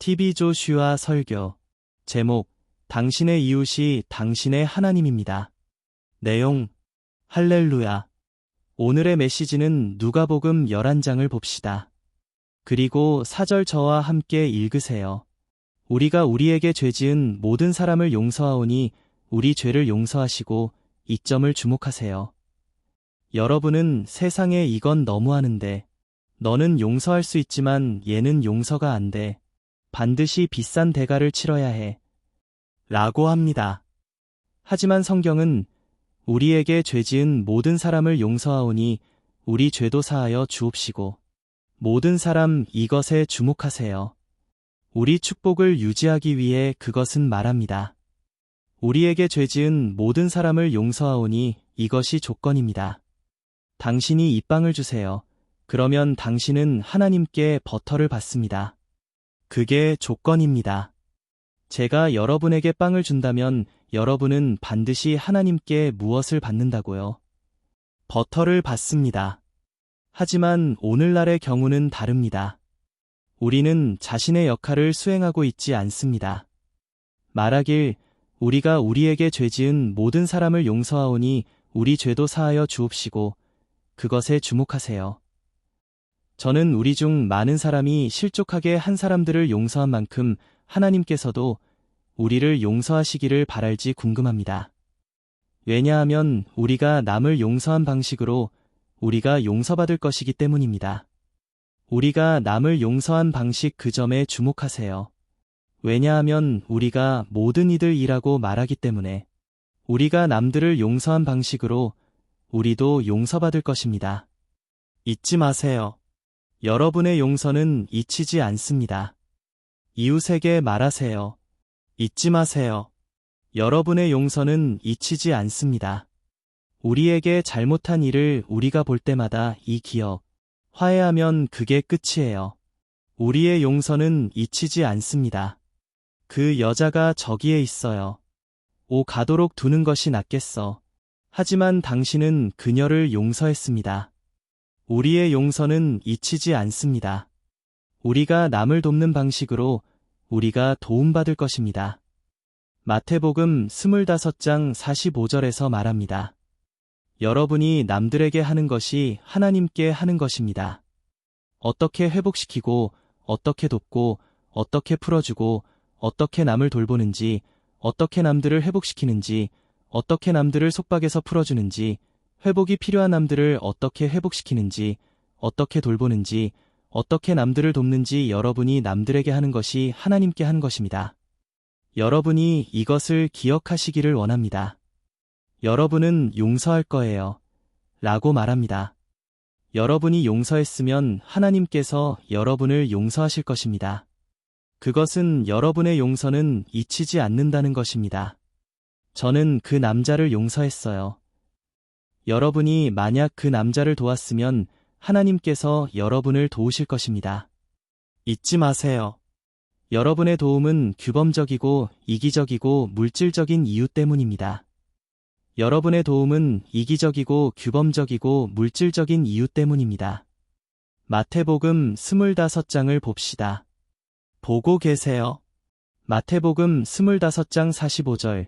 TV 조슈아 설교. 제목, 당신의 이웃이 당신의 하나님입니다. 내용, 할렐루야. 오늘의 메시지는 누가복음 11장을 봅시다. 그리고 4절 저와 함께 읽으세요. 우리가 우리에게 죄지은 모든 사람을 용서하오니 우리 죄를 용서하시고 이점을 주목하세요. 여러분은 세상에 이건 너무하는데, 너는 용서할 수 있지만 얘는 용서가 안 돼. 반드시 비싼 대가를 치러야 해. 라고 합니다. 하지만 성경은 우리에게 죄지은 모든 사람을 용서하오니 우리 죄도 사하여 주옵시고 모든 사람 이것에 주목하세요. 우리 축복을 유지하기 위해 그것은 말합니다. 우리에게 죄지은 모든 사람을 용서하오니 이것이 조건입니다. 당신이 이 빵을 주세요. 그러면 당신은 하나님께 버터를 받습니다. 그게 조건입니다. 제가 여러분에게 빵을 준다면 여러분은 반드시 하나님께 무엇을 받는다고요? 버터를 받습니다. 하지만 오늘날의 경우는 다릅니다. 우리는 자신의 역할을 수행하고 있지 않습니다. 말하길 우리가 우리에게 죄지은 모든 사람을 용서하오니 우리 죄도 사하여 주옵시고 그것에 주목하세요. 저는 우리 중 많은 사람이 실족하게 한 사람들을 용서한 만큼 하나님께서도 우리를 용서하시기를 바랄지 궁금합니다. 왜냐하면 우리가 남을 용서한 방식으로 우리가 용서받을 것이기 때문입니다. 우리가 남을 용서한 방식 그 점에 주목하세요. 왜냐하면 우리가 모든 이들이라고 말하기 때문에 우리가 남들을 용서한 방식으로 우리도 용서받을 것입니다. 잊지 마세요. 여러분의 용서는 잊히지 않습니다. 이웃에게 말하세요. 잊지 마세요. 여러분의 용서는 잊히지 않습니다. 우리에게 잘못한 일을 우리가 볼 때마다 이 기억, 화해하면 그게 끝이에요. 우리의 용서는 잊히지 않습니다. 그 여자가 저기에 있어요. 가도록 두는 것이 낫겠어. 하지만 당신은 그녀를 용서했습니다. 우리의 용서는 잊히지 않습니다. 우리가 남을 돕는 방식으로 우리가 도움받을 것입니다. 마태복음 25장 45절에서 말합니다. 여러분이 남들에게 하는 것이 하나님께 하는 것입니다. 어떻게 회복시키고, 어떻게 돕고, 어떻게 풀어주고, 어떻게 남을 돌보는지, 어떻게 남들을 회복시키는지, 어떻게 남들을 속박에서 풀어주는지, 회복이 필요한 남들을 어떻게 회복시키는지, 어떻게 돌보는지, 어떻게 남들을 돕는지 여러분이 남들에게 하는 것이 하나님께 하는 것입니다. 여러분이 이것을 기억하시기를 원합니다. 여러분은 용서할 거예요. 라고 말합니다. 여러분이 용서했으면 하나님께서 여러분을 용서하실 것입니다. 그것은 여러분의 용서는 잊히지 않는다는 것입니다. 저는 그 남자를 용서했어요. 여러분이 만약 그 남자를 도왔으면 하나님께서 여러분을 도우실 것입니다. 잊지 마세요. 여러분의 도움은 규범적이고 이기적이고 물질적인 이유 때문입니다. 여러분의 도움은 이기적이고 규범적이고 물질적인 이유 때문입니다. 마태복음 25장을 봅시다. 보고 계세요. 마태복음 25장 45절.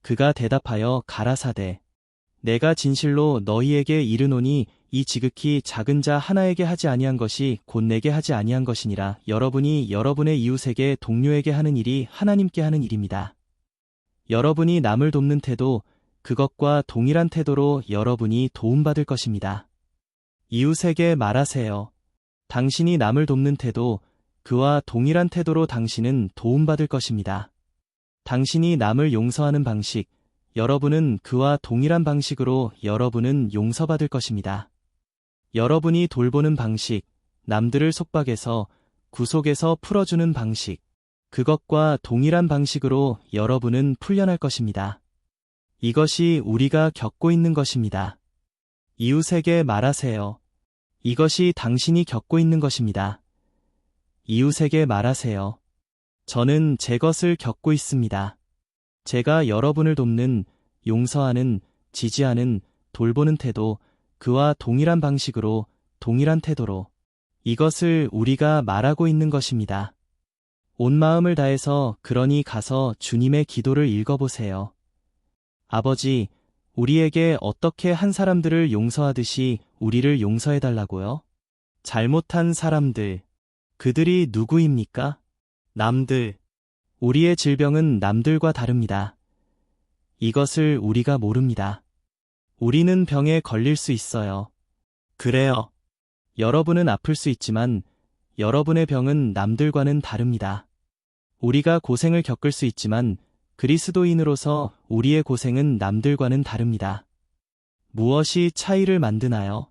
그가 대답하여 가라사대 내가 진실로 너희에게 이르노니 이 지극히 작은 자 하나에게 하지 아니한 것이 곧 내게 하지 아니한 것이니라. 여러분이 여러분의 이웃에게 동료에게 하는 일이 하나님께 하는 일입니다. 여러분이 남을 돕는 태도, 그것과 동일한 태도로 여러분이 도움받을 것입니다. 이웃에게 말하세요. 당신이 남을 돕는 태도, 그와 동일한 태도로 당신은 도움받을 것입니다. 당신이 남을 용서하는 방식, 여러분은 그와 동일한 방식으로 여러분은 용서받을 것입니다. 여러분이 돌보는 방식, 남들을 속박에서, 구속에서 풀어주는 방식, 그것과 동일한 방식으로 여러분은 풀려날 것입니다. 이것이 우리가 겪고 있는 것입니다. 이웃에게 말하세요. 이것이 당신이 겪고 있는 것입니다. 이웃에게 말하세요. 저는 제 것을 겪고 있습니다. 제가 여러분을 돕는, 용서하는, 지지하는, 돌보는 태도, 그와 동일한 방식으로, 동일한 태도로 이것을 우리가 말하고 있는 것입니다. 온 마음을 다해서 그러니 가서 주님의 기도를 읽어보세요. 아버지, 우리에게 어떻게 한 사람들을 용서하듯이 우리를 용서해달라고요? 잘못한 사람들, 그들이 누구입니까? 남들. 우리의 질병은 남들과 다릅니다. 이것을 우리가 모릅니다. 우리는 병에 걸릴 수 있어요. 그래요. 여러분은 아플 수 있지만 여러분의 병은 남들과는 다릅니다. 우리가 고생을 겪을 수 있지만 그리스도인으로서 우리의 고생은 남들과는 다릅니다. 무엇이 차이를 만드나요?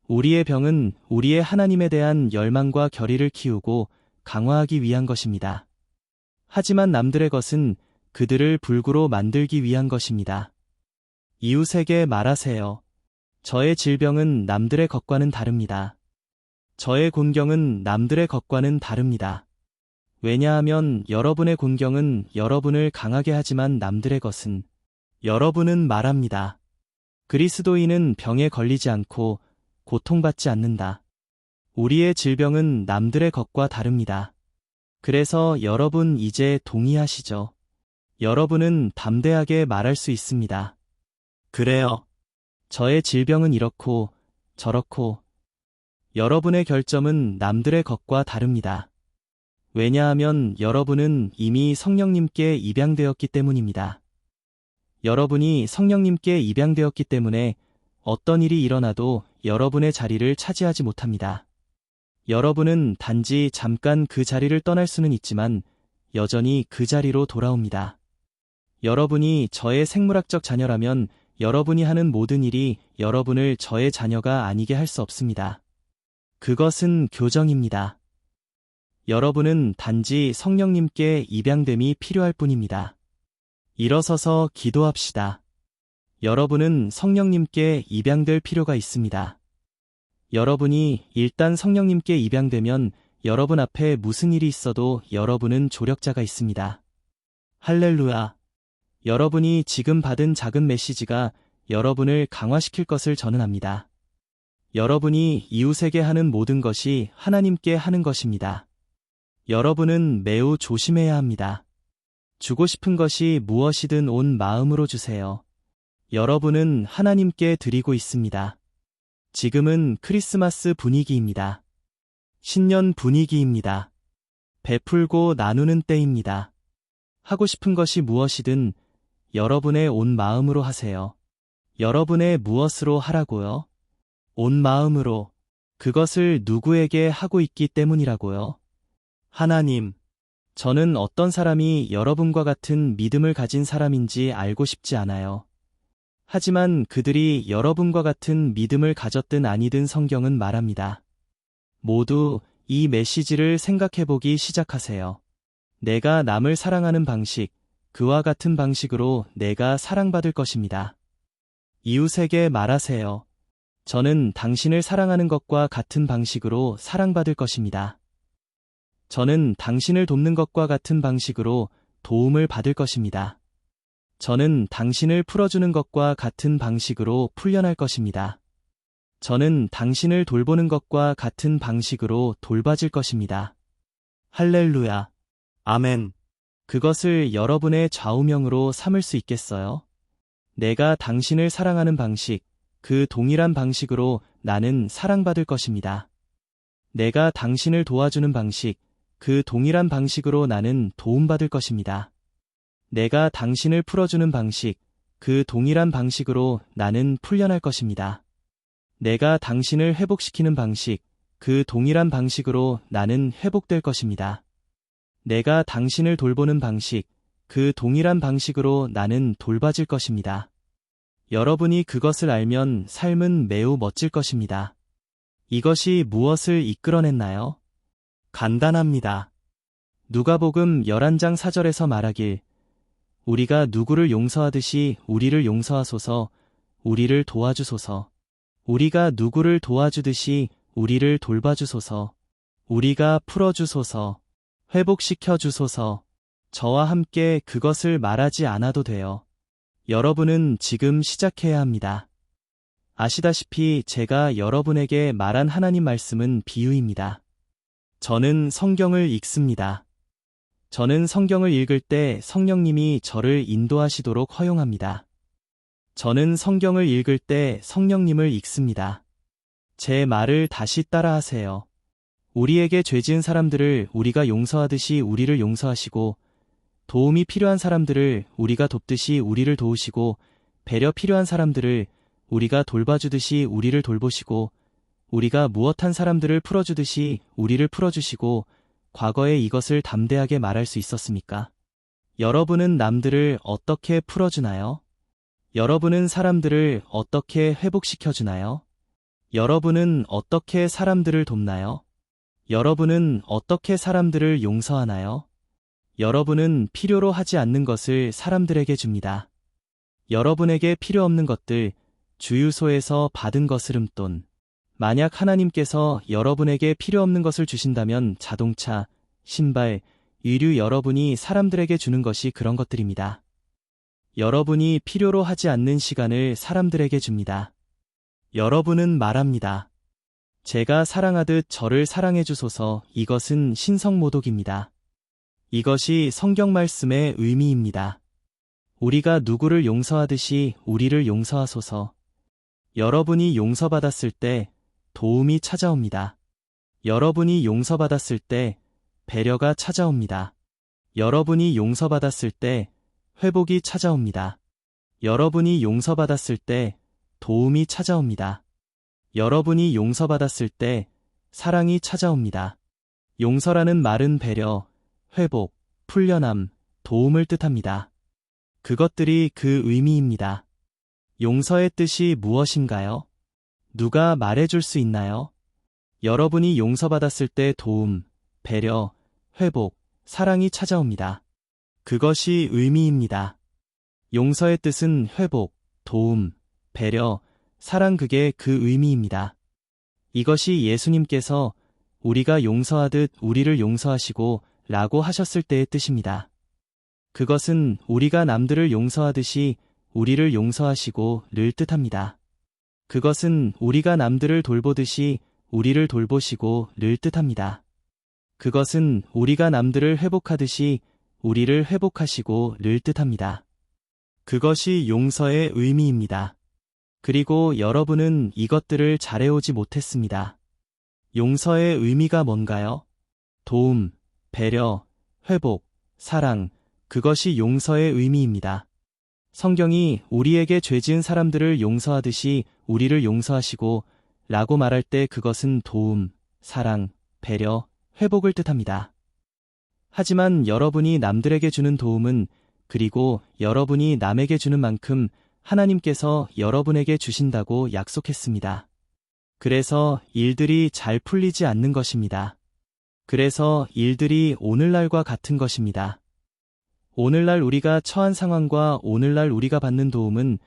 우리의 병은 우리의 하나님에 대한 열망과 결의를 키우고 강화하기 위한 것입니다. 하지만 남들의 것은 그들을 불구로 만들기 위한 것입니다. 이웃에게 말하세요. 저의 질병은 남들의 것과는 다릅니다. 저의 곤경은 남들의 것과는 다릅니다. 왜냐하면 여러분의 곤경은 여러분을 강하게 하지만 남들의 것은 여러분은 말합니다. 그리스도인은 병에 걸리지 않고 고통받지 않는다. 우리의 질병은 남들의 것과 다릅니다. 그래서 여러분 이제 동의하시죠? 여러분은 담대하게 말할 수 있습니다. 그래요. 저의 질병은 이렇고 저렇고 여러분의 결점은 남들의 것과 다릅니다. 왜냐하면 여러분은 이미 성령님께 입양되었기 때문입니다. 여러분이 성령님께 입양되었기 때문에 어떤 일이 일어나도 여러분의 자리를 차지하지 못합니다. 여러분은 단지 잠깐 그 자리를 떠날 수는 있지만 여전히 그 자리로 돌아옵니다. 여러분이 저의 생물학적 자녀라면 여러분이 하는 모든 일이 여러분을 저의 자녀가 아니게 할 수 없습니다. 그것은 교정입니다. 여러분은 단지 성령님께 입양됨이 필요할 뿐입니다. 일어서서 기도합시다. 여러분은 성령님께 입양될 필요가 있습니다. 여러분이 일단 성령님께 입양되면 여러분 앞에 무슨 일이 있어도 여러분은 조력자가 있습니다. 할렐루야. 여러분이 지금 받은 작은 메시지가 여러분을 강화시킬 것을 저는 압니다. 여러분이 이웃에게 하는 모든 것이 하나님께 하는 것입니다. 여러분은 매우 조심해야 합니다. 주고 싶은 것이 무엇이든 온 마음으로 주세요. 여러분은 하나님께 드리고 있습니다. 지금은 크리스마스 분위기입니다. 신년 분위기입니다. 베풀고 나누는 때입니다. 하고 싶은 것이 무엇이든 여러분의 온 마음으로 하세요. 여러분의 무엇으로 하라고요? 온 마음으로. 그것을 누구에게 하고 있기 때문이라고요? 하나님, 저는 어떤 사람이 여러분과 같은 믿음을 가진 사람인지 알고 싶지 않아요. 하지만 그들이 여러분과 같은 믿음을 가졌든 아니든 성경은 말합니다. 모두 이 메시지를 생각해보기 시작하세요. 내가 남을 사랑하는 방식, 그와 같은 방식으로 내가 사랑받을 것입니다. 이웃에게 말하세요. 저는 당신을 사랑하는 것과 같은 방식으로 사랑받을 것입니다. 저는 당신을 돕는 것과 같은 방식으로 도움을 받을 것입니다. 저는 당신을 풀어주는 것과 같은 방식으로 풀려날 것입니다. 저는 당신을 돌보는 것과 같은 방식으로 돌봐질 것입니다. 할렐루야. 아멘. 그것을 여러분의 좌우명으로 삼을 수 있겠어요? 내가 당신을 사랑하는 방식, 그 동일한 방식으로 나는 사랑받을 것입니다. 내가 당신을 도와주는 방식, 그 동일한 방식으로 나는 도움받을 것입니다. 내가 당신을 풀어주는 방식, 그 동일한 방식으로 나는 풀려날 것입니다. 내가 당신을 회복시키는 방식, 그 동일한 방식으로 나는 회복될 것입니다. 내가 당신을 돌보는 방식, 그 동일한 방식으로 나는 돌봐질 것입니다. 여러분이 그것을 알면 삶은 매우 멋질 것입니다. 이것이 무엇을 이끌어냈나요? 간단합니다. 누가복음 11장 4절에서 말하길, 우리가 누구를 용서하듯이 우리를 용서하소서, 우리를 도와주소서. 우리가 누구를 도와주듯이 우리를 돌봐주소서. 우리가 풀어주소서. 회복시켜주소서. 저와 함께 그것을 말하지 않아도 돼요. 여러분은 지금 시작해야 합니다. 아시다시피 제가 여러분에게 말한 하나님 말씀은 비유입니다. 저는 성경을 읽습니다. 저는 성경을 읽을 때 성령님이 저를 인도하시도록 허용합니다. 저는 성경을 읽을 때 성령님을 읽습니다. 제 말을 다시 따라하세요. 우리에게 죄 지은 사람들을 우리가 용서하듯이 우리를 용서하시고, 도움이 필요한 사람들을 우리가 돕듯이 우리를 도우시고, 배려 필요한 사람들을 우리가 돌봐주듯이 우리를 돌보시고, 우리가 무엇한 사람들을 풀어주듯이 우리를 풀어주시고, 과거에 이것을 담대하게 말할 수 있었습니까? 여러분은 남들을 어떻게 풀어주나요? 여러분은 사람들을 어떻게 회복시켜주나요? 여러분은 어떻게 사람들을 돕나요? 여러분은 어떻게 사람들을 용서하나요? 여러분은 필요로 하지 않는 것을 사람들에게 줍니다. 여러분에게 필요 없는 것들, 주유소에서 받은 거스름돈. 만약 하나님께서 여러분에게 필요 없는 것을 주신다면 자동차, 신발, 의류 여러분이 사람들에게 주는 것이 그런 것들입니다. 여러분이 필요로 하지 않는 시간을 사람들에게 줍니다. 여러분은 말합니다. 제가 사랑하듯 저를 사랑해 주소서. 이것은 신성모독입니다. 이것이 성경 말씀의 의미입니다. 우리가 누구를 용서하듯이 우리를 용서하소서. 여러분이 용서받았을 때 도움이 찾아옵니다. 여러분이 용서받았을 때 배려가 찾아옵니다. 여러분이 용서받았을 때 회복이 찾아옵니다. 여러분이 용서받았을 때 도움이 찾아옵니다. 여러분이 용서받았을 때 사랑이 찾아옵니다. 용서라는 말은 배려, 회복, 풀려남, 도움을 뜻합니다. 그것들이 그 의미입니다. 용서의 뜻이 무엇인가요? 누가 말해줄 수 있나요? 여러분이 용서받았을 때 도움, 배려, 회복, 사랑이 찾아옵니다. 그것이 의미입니다. 용서의 뜻은 회복, 도움, 배려, 사랑 그게 그 의미입니다. 이것이 예수님께서 우리가 용서하듯 우리를 용서하시고 라고 하셨을 때의 뜻입니다. 그것은 우리가 남들을 용서하듯이 우리를 용서하시고를 뜻합니다. 그것은 우리가 남들을 돌보듯이 우리를 돌보시고를 뜻합니다. 그것은 우리가 남들을 회복하듯이 우리를 회복하시고를 뜻합니다. 그것이 용서의 의미입니다. 그리고 여러분은 이것들을 잘해오지 못했습니다. 용서의 의미가 뭔가요? 도움, 배려, 회복, 사랑, 그것이 용서의 의미입니다. 성경이 우리에게 죄 지은 사람들을 용서하듯이 우리를 용서하시고 라고 말할 때 그것은 도움, 사랑, 배려, 회복을 뜻합니다. 하지만 여러분이 남들에게 주는 도움은 그리고 여러분이 남에게 주는 만큼 하나님께서 여러분에게 주신다고 약속했습니다. 그래서 일들이 잘 풀리지 않는 것입니다. 그래서 일들이 오늘날과 같은 것입니다. 오늘날 우리가 처한 상황과 오늘날 우리가 받는 도움은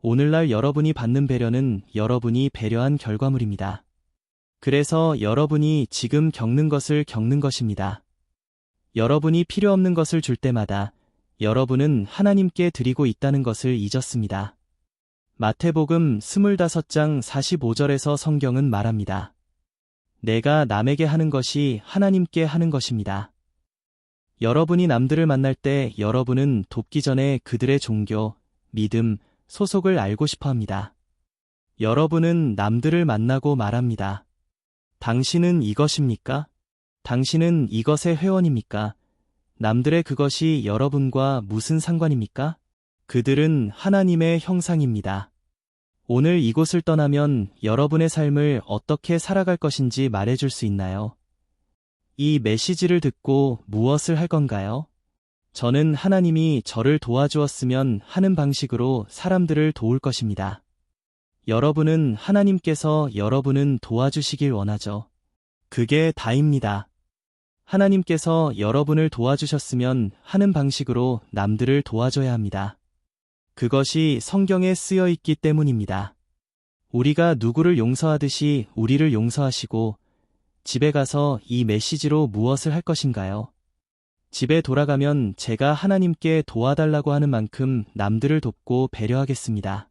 오늘날 여러분이 받는 배려는 여러분이 배려한 결과물입니다. 그래서 여러분이 지금 겪는 것을 겪는 것입니다. 여러분이 필요 없는 것을 줄 때마다 여러분은 하나님께 드리고 있다는 것을 잊었습니다. 마태복음 25장 45절에서 성경은 말합니다. 내가 남에게 하는 것이 하나님께 하는 것입니다. 여러분이 남들을 만날 때 여러분은 돕기 전에 그들의 종교, 믿음, 소속을 알고 싶어 합니다. 여러분은 남들을 만나고 말합니다. 당신은 이것입니까? 당신은 이것의 회원입니까? 남들의 그것이 여러분과 무슨 상관입니까? 그들은 하나님의 형상입니다. 오늘 이곳을 떠나면 여러분의 삶을 어떻게 살아갈 것인지 말해줄 수 있나요? 이 메시지를 듣고 무엇을 할 건가요? 저는 하나님이 저를 도와주었으면 하는 방식으로 사람들을 도울 것입니다. 여러분은 하나님께서 여러분은 도와주시길 원하죠. 그게 다입니다. 하나님께서 여러분을 도와주셨으면 하는 방식으로 남들을 도와줘야 합니다. 그것이 성경에 쓰여 있기 때문입니다. 우리가 누구를 용서하듯이 우리를 용서하시고 집에 가서 이 메시지로 무엇을 할 것인가요? 집에 돌아가면 제가 하나님께 도와달라고 하는 만큼 남들을 돕고 배려하겠습니다.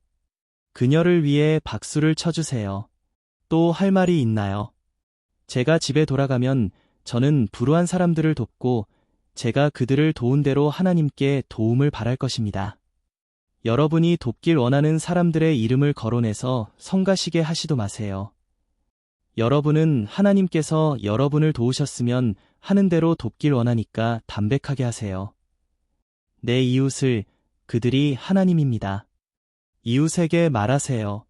그녀를 위해 박수를 쳐주세요. 또 할 말이 있나요? 제가 집에 돌아가면 저는 불우한 사람들을 돕고 제가 그들을 도운 대로 하나님께 도움을 바랄 것입니다. 여러분이 돕길 원하는 사람들의 이름을 거론해서 성가시게 하지도 마세요. 여러분은 하나님께서 여러분을 도우셨으면 하는 대로 돕길 원하니까 담백하게 하세요. 내 이웃을, 그들이 하나님입니다. 이웃에게 말하세요.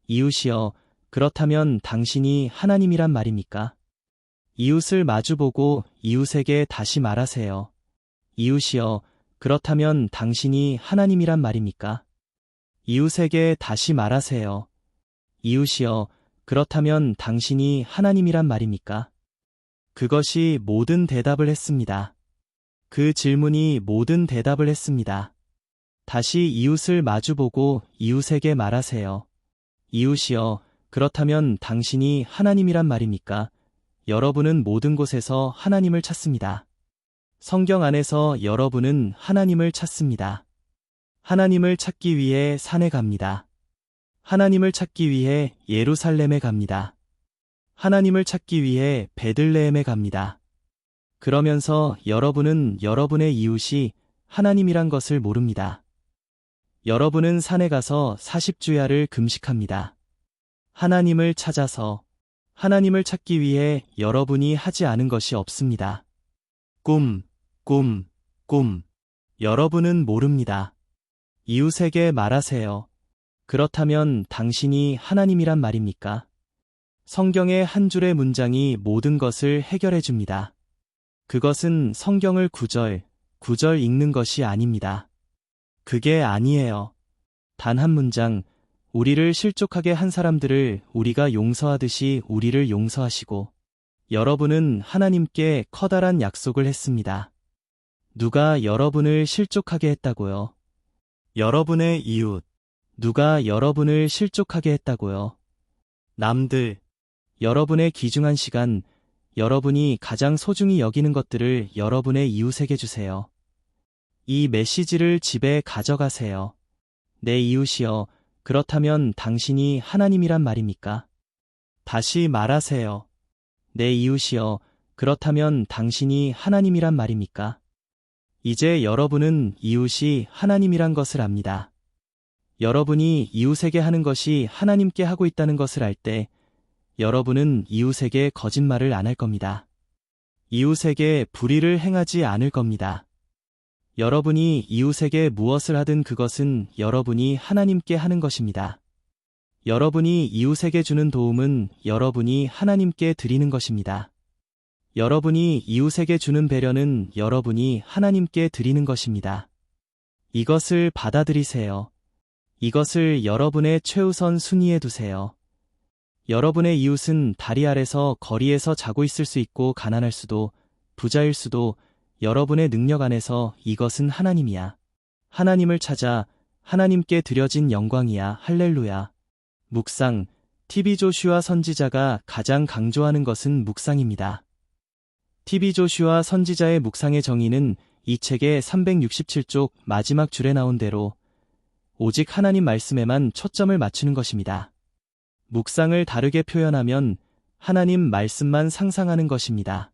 이웃이여, 그렇다면 당신이 하나님이란 말입니까? 이웃을 마주보고 이웃에게 다시 말하세요. 이웃이여, 그렇다면 당신이 하나님이란 말입니까? 이웃에게 다시 말하세요. 이웃이여, 그렇다면 당신이 하나님이란 말입니까? 그것이 모든 대답을 했습니다. 그 질문이 모든 대답을 했습니다. 다시 이웃을 마주보고 이웃에게 말하세요. 이웃이여, 그렇다면 당신이 하나님이란 말입니까? 여러분은 모든 곳에서 하나님을 찾습니다. 성경 안에서 여러분은 하나님을 찾습니다. 하나님을 찾기 위해 산에 갑니다. 하나님을 찾기 위해 예루살렘에 갑니다. 하나님을 찾기 위해 베들레헴에 갑니다. 그러면서 여러분은 여러분의 이웃이 하나님이란 것을 모릅니다. 여러분은 산에 가서 40주야를 금식합니다. 하나님을 찾아서, 하나님을 찾기 위해 여러분이 하지 않은 것이 없습니다. 꿈. 여러분은 모릅니다. 이웃에게 말하세요. 그렇다면 당신이 하나님이란 말입니까? 성경의 한 줄의 문장이 모든 것을 해결해 줍니다. 그것은 성경을 구절 읽는 것이 아닙니다. 그게 아니에요. 단 한 문장, 우리를 실족하게 한 사람들을 우리가 용서하듯이 우리를 용서하시고, 여러분은 하나님께 커다란 약속을 했습니다. 누가 여러분을 실족하게 했다고요? 여러분의 이웃. 누가 여러분을 실족하게 했다고요? 남들. 여러분의 귀중한 시간, 여러분이 가장 소중히 여기는 것들을 여러분의 이웃에게 주세요. 이 메시지를 집에 가져가세요. 내 이웃이여, 그렇다면 당신이 하나님이란 말입니까? 다시 말하세요. 내 이웃이여, 그렇다면 당신이 하나님이란 말입니까? 이제 여러분은 이웃이 하나님이란 것을 압니다. 여러분이 이웃에게 하는 것이 하나님께 하고 있다는 것을 알 때, 여러분은 이웃에게 거짓말을 안 할 겁니다. 이웃에게 불의를 행하지 않을 겁니다. 여러분이 이웃에게 무엇을 하든 그것은 여러분이 하나님께 하는 것입니다. 여러분이 이웃에게 주는 도움은 여러분이 하나님께 드리는 것입니다. 여러분이 이웃에게 주는 배려는 여러분이 하나님께 드리는 것입니다. 이것을 받아들이세요. 이것을 여러분의 최우선 순위에 두세요. 여러분의 이웃은 다리 아래서 거리에서 자고 있을 수 있고 가난할 수도, 부자일 수도, 여러분의 능력 안에서 이것은 하나님이야. 하나님을 찾아 하나님께 드려진 영광이야. 할렐루야. 묵상. TV 조슈아 선지자가 가장 강조하는 것은 묵상입니다. TV 조슈아 선지자의 묵상의 정의는 이 책의 367쪽 마지막 줄에 나온 대로 오직 하나님 말씀에만 초점을 맞추는 것입니다. 묵상을 다르게 표현하면 하나님 말씀만 상상하는 것입니다.